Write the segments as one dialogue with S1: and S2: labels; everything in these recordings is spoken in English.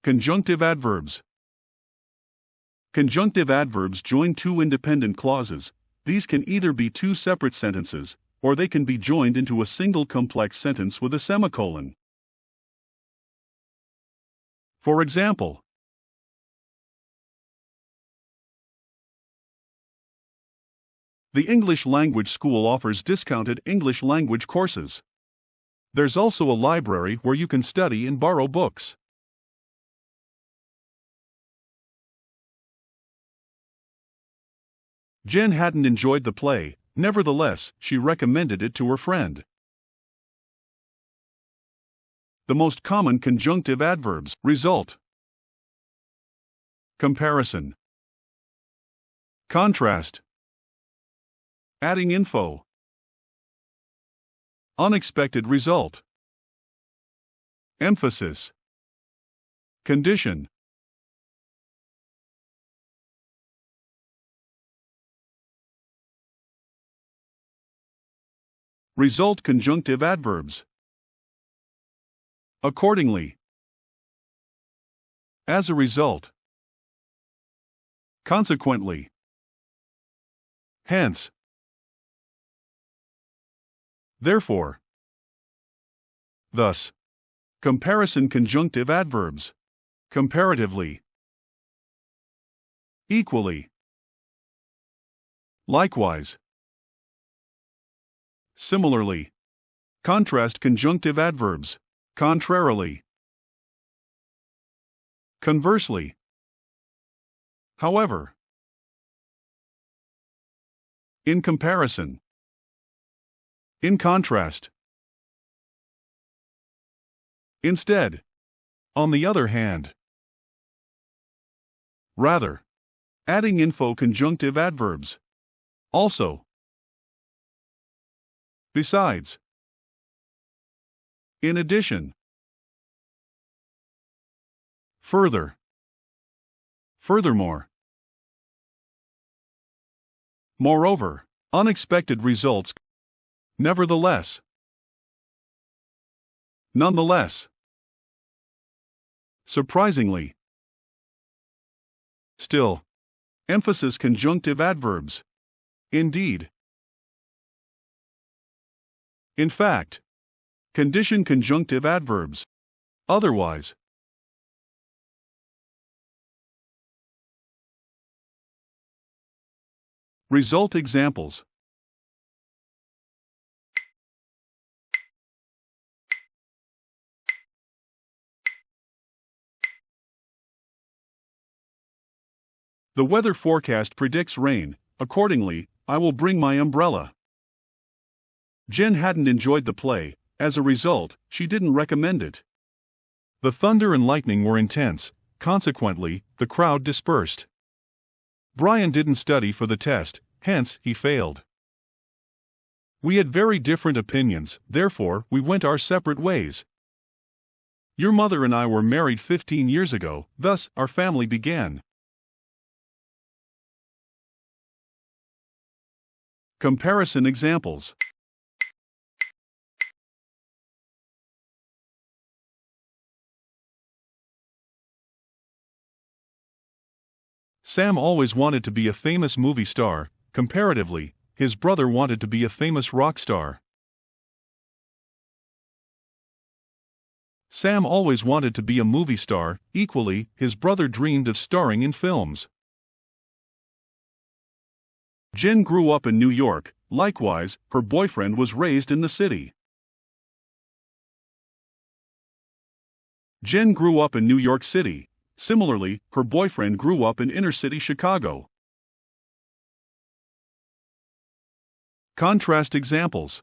S1: Conjunctive adverbs. Conjunctive adverbs join two independent clauses. These can either be two separate sentences, or they can be joined into a single complex sentence with a semicolon. For example, the English Language School offers discounted English language courses. There's also a library where you can study and borrow books. Jen hadn't enjoyed the play, nevertheless, she recommended it to her friend. The most common conjunctive adverbs: result, comparison, contrast, adding info, unexpected result, emphasis, condition. Result conjunctive adverbs. Accordingly, as a result, consequently, hence, therefore, thus. Comparison conjunctive adverbs. Comparatively, equally, likewise, similarly. Contrast conjunctive adverbs. Contrarily, conversely, however, in comparison, in contrast, instead, on the other hand, rather. Adding info conjunctive adverbs. Also, besides, in addition, further, furthermore, moreover. Unexpected results. Nevertheless, nonetheless, surprisingly, still. Emphasis conjunctive adverbs. Indeed, in fact. Condition conjunctive adverbs. Otherwise. Result examples. The weather forecast predicts rain, accordingly, I will bring my umbrella. Jen hadn't enjoyed the play. As a result, she didn't recommend it. The thunder and lightning were intense, consequently, the crowd dispersed. Brian didn't study for the test, hence, he failed. We had very different opinions, therefore, we went our separate ways. Your mother and I were married 15 years ago, thus, our family began. Comparison examples. Sam always wanted to be a famous movie star. Comparatively, his brother wanted to be a famous rock star. Sam always wanted to be a movie star. Equally, his brother dreamed of starring in films. Jen grew up in New York. Likewise, her boyfriend was raised in the city. Jen grew up in New York City. Similarly, her boyfriend grew up in inner-city Chicago. Contrast examples.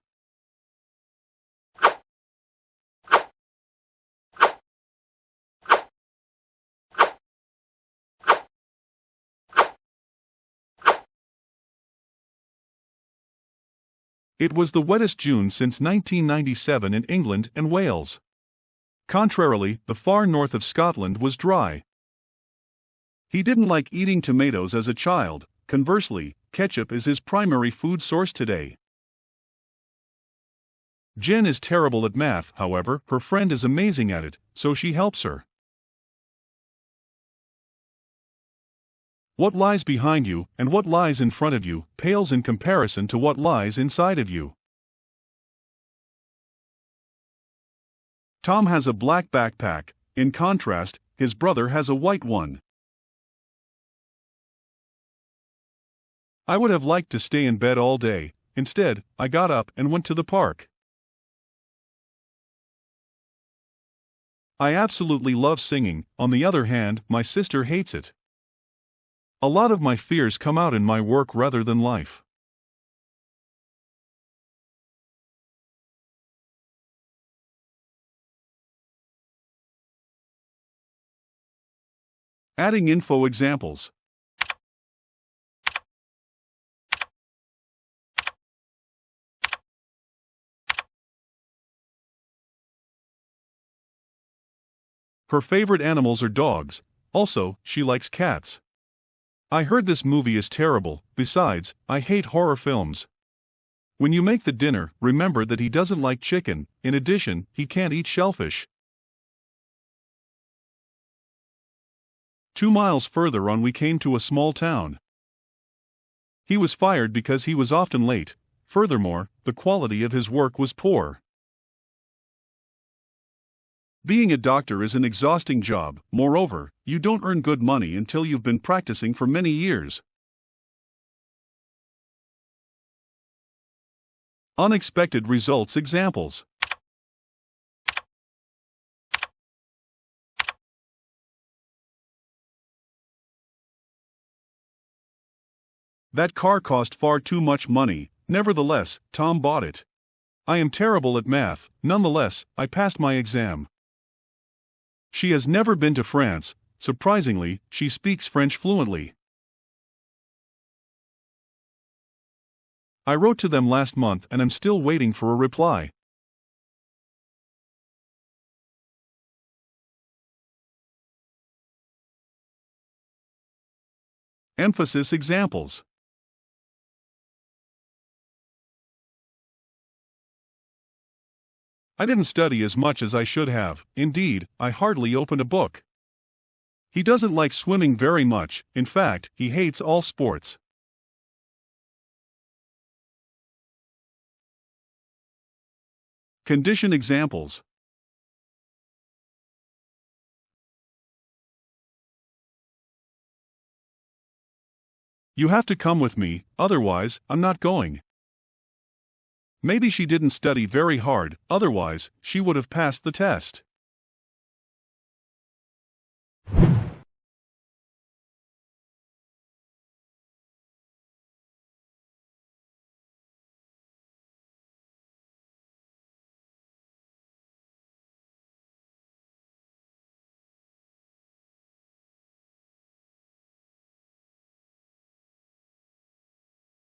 S1: It was the wettest June since 1997 in England and Wales. Contrarily, the far north of Scotland was dry. He didn't like eating tomatoes as a child. Conversely, ketchup is his primary food source today. Jen is terrible at math, however, her friend is amazing at it, so she helps her. What lies behind you and what lies in front of you pales in comparison to what lies inside of you. Tom has a black backpack. In contrast, his brother has a white one. I would have liked to stay in bed all day. Instead, I got up and went to the park. I absolutely love singing. On the other hand, my sister hates it. A lot of my fears come out in my work rather than life. Adding info examples. Her favorite animals are dogs. Also, she likes cats. I heard this movie is terrible. Besides, I hate horror films. When you make the dinner, remember that he doesn't like chicken. In addition, he can't eat shellfish. 2 miles further on we came to a small town. He was fired because he was often late. Furthermore, the quality of his work was poor. Being a doctor is an exhausting job. Moreover, you don't earn good money until you've been practicing for many years. Unexpected results examples. That car cost far too much money. Nevertheless, Tom bought it. I am terrible at math. Nonetheless, I passed my exam. She has never been to France. Surprisingly, she speaks French fluently. I wrote to them last month and am still waiting for a reply. Emphasis examples. I didn't study as much as I should have. Indeed, I hardly opened a book. He doesn't like swimming very much. In fact, he hates all sports. Condition examples. You have to come with me, otherwise, I'm not going. Maybe she didn't study very hard, otherwise, she would have passed the test.